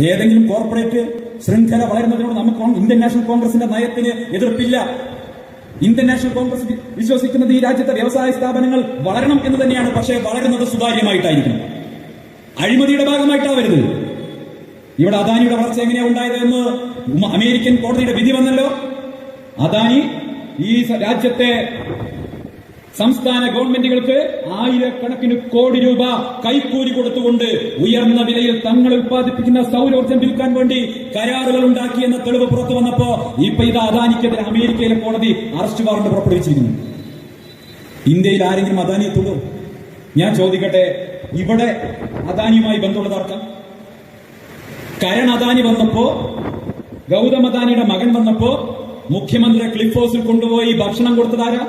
ഏതെങ്കിലും കോർപ്പറേറ്റ് ശൃംഖല വളരുന്നതിനോട് നമുക്ക് ഇന്ത്യൻ നാഷണൽ കോൺഗ്രസിന്റെ നയത്തിന് എതിർപ്പില്ല. ഇന്ത്യൻ നാഷണൽ കോൺഗ്രസ് വിശ്വസിക്കുന്നത് ഈ രാജ്യത്തെ വ്യവസായ സ്ഥാപനങ്ങൾ വളരണം എന്ന് തന്നെയാണ്. പക്ഷേ വളരുന്നത് സുതാര്യമായിട്ടായിരിക്കണം, അഴിമതിയുടെ ഭാഗമായിട്ടാവരുത്. ഇവിടെ അദാനിയുടെ വളർച്ച എങ്ങനെയാ ഉണ്ടായത് എന്ന് അമേരിക്കൻ കോടതിയുടെ വിധി വന്നല്ലോ. അദാനി ഈ രാജ്യത്തെ സംസ്ഥാന ഗവൺമെന്റുകൾക്ക് ആയിരക്കണക്കിന് കോടി രൂപ കൈക്കൂലി കൊടുത്തുകൊണ്ട് ഉയർന്ന വിലയിൽ തങ്ങൾ ഉത്പാദിപ്പിക്കുന്ന സൗരോർജ്ജം വിൽക്കാൻ വേണ്ടി കരാറുകൾ ഉണ്ടാക്കിയെന്ന തെളിവ് പുറത്തു വന്നപ്പോ ഇപ്പൊ ഇത് അദാനിക്കെതിരെ അമേരിക്കയിലെ കോടതി അറസ്റ്റ് വാറന്റ് പുറപ്പെടുവിച്ചിരിക്കുന്നു. ഇന്ത്യയിൽ ആരെങ്കിലും അദാനിയെ തൊടും? ഞാൻ ചോദിക്കട്ടെ, ഇവിടെ അദാനിയുമായി ബന്ധമുള്ളതാർക്കാം? കരൺ അദാനി വന്നപ്പോ, ഗൗതം അദാനിയുടെ മകൻ വന്നപ്പോ മുഖ്യമന്ത്രി ക്ലിഫ് ഹൗസിൽ കൊണ്ടുപോയി ഭക്ഷണം കൊടുത്തതാരാ?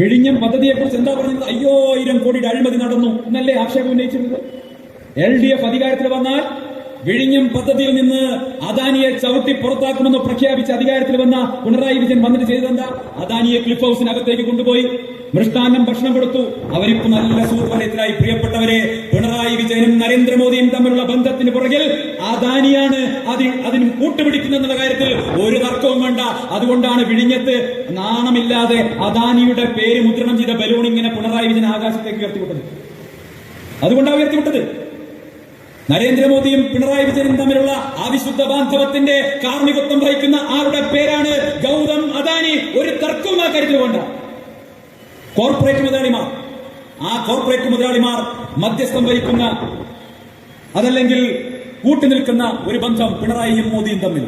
വിഴിഞ്ഞം പദ്ധതിയെക്കുറിച്ച് എന്താ പറഞ്ഞത്? 5000 കോടിയുടെ അഴിമതി നടന്നു എന്നല്ലേ ആക്ഷേപം ഉന്നയിച്ചിരുന്നത്? LDF അധികാരത്തിൽ വന്നാൽ വിഴിഞ്ഞം പദ്ധതിയിൽ നിന്ന് അദാനിയെ ചവിട്ടി പുറത്താക്കുമെന്ന് പ്രഖ്യാപിച്ച് അധികാരത്തിൽ വന്ന പിണറായി വിജയൻ വന്നിട്ട് ചെയ്തെന്താ? അദാനിയെ ക്ലിഫ് ഹൗസിനകത്തേക്ക് കൊണ്ടുപോയി മൃഷ്ടാന്നം ഭക്ഷണം കൊടുത്തു. അവരിപ്പോ നല്ല സുഹൃത്തുവലയത്തിലായി. പ്രിയപ്പെട്ടവരെ, പിണറായി വിജയനും നരേന്ദ്രമോദിയും തമ്മിലുള്ള ബന്ധത്തിന് പുറകിൽ അദാനിയാണ് അതിന് കൂട്ടുപിടിക്കുന്നെന്നുള്ള കാര്യത്തിൽ ഒരു തർക്കവും വേണ്ട. അതുകൊണ്ടാണ് വിഴിഞ്ഞത്ത് നാണമില്ലാതെ അദാനിയുടെ പേര് മുദ്രണം ചെയ്ത ബലൂൺ ഇങ്ങനെ പിണറായി വിജയൻ ആകാശത്തേക്ക് ഉയർത്തിവിട്ടത്. അതുകൊണ്ടാണ് ഉയർത്തിവിട്ടത്. നരേന്ദ്രമോദിയും പിണറായി വിജയനും തമ്മിലുള്ള അവിശുദ്ധ ബാന്ധവത്തിന്റെ കാർമ്മികത്വം വഹിക്കുന്ന ആളുടെ പേരാണ് ഗൗതം അദാനി. ഒരു തർക്കവും ആ കാര്യത്തിൽ വേണ്ട. കോർപ്പറേറ്റ് മുതലാളിമാർ, ആ കോർപ്പറേറ്റ് മുതലാളിമാർ മധ്യസ്ഥം വഹിക്കുന്ന, അതല്ലെങ്കിൽ കൂട്ടുനിൽക്കുന്ന ഒരു ബന്ധം പിണറായിയും മോദിയും തമ്മിൽ.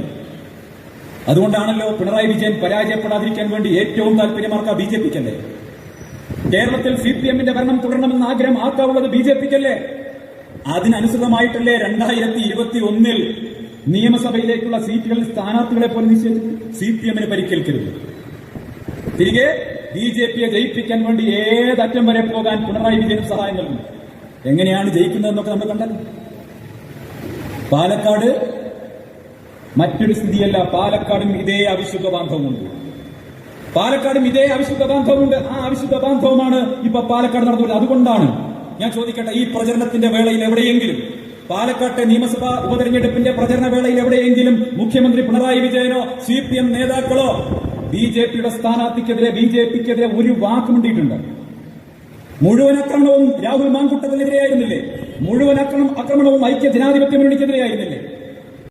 അതുകൊണ്ടാണല്ലോ പിണറായി വിജയൻ പരാജയപ്പെടാതിരിക്കാൻ വേണ്ടി ഏറ്റവും താല്പര്യമാർക്ക BJPക്കല്ലേ? കേരളത്തിൽ CPMന്റെ ഭരണം തുടരണമെന്ന ആഗ്രഹം ആർക്കാവുള്ളത്? BJPക്കല്ലേ? അതിനനുസൃതമായിട്ടല്ലേ 2021 നിയമസഭയിലേക്കുള്ള സീറ്റുകളിൽ സ്ഥാനാർത്ഥികളെ പോലും നിശ്ചയിച്ചു. CPMന് പരിക്കേൽക്കരുത്. തിരികെ BJPയെ ജയിപ്പിക്കാൻ വേണ്ടി ഏതറ്റം വരെ പോകാൻ പിണറായി വിജയനും സഹായം നൽകും. എങ്ങനെയാണ് ജയിക്കുന്നതെന്നൊക്കെ നമ്മൾ കണ്ടല്ലോ. പാലക്കാട് മറ്റൊരു സ്ഥിതിയല്ല. പാലക്കാടും ഇതേ അവിശുദ്ധ ബാന്ധവമുണ്ട്. ആ അവിശുദ്ധ ബാന്ധവമാണ് ഇപ്പൊ പാലക്കാട് നടന്നുള്ളത്. അതുകൊണ്ടാണ് ഞാൻ ചോദിക്കട്ടെ, ഈ പ്രചരണത്തിന്റെ വേളയിൽ എവിടെയെങ്കിലും, പാലക്കാട്ടെ നിയമസഭാ ഉപതെരഞ്ഞെടുപ്പിന്റെ പ്രചരണ വേളയിൽ എവിടെയെങ്കിലും മുഖ്യമന്ത്രി പിണറായി വിജയനോ CPM നേതാക്കളോ BJPയുടെ സ്ഥാനാർത്ഥിക്കെതിരെ, BJPക്കെതിരെ ഒരു വാക്കുമുണ്ടിയിട്ടുണ്ട്? മുഴുവൻ ആക്രമണവും രാഹുൽ മാങ്കൂട്ടത്തിനെതിരെയായിരുന്നില്ലേ? മുഴുവൻ ആക്രമണവും ഐക്യ ജനാധിപത്യ മുന്നണിക്കെതിരെയായിരുന്നില്ലേ?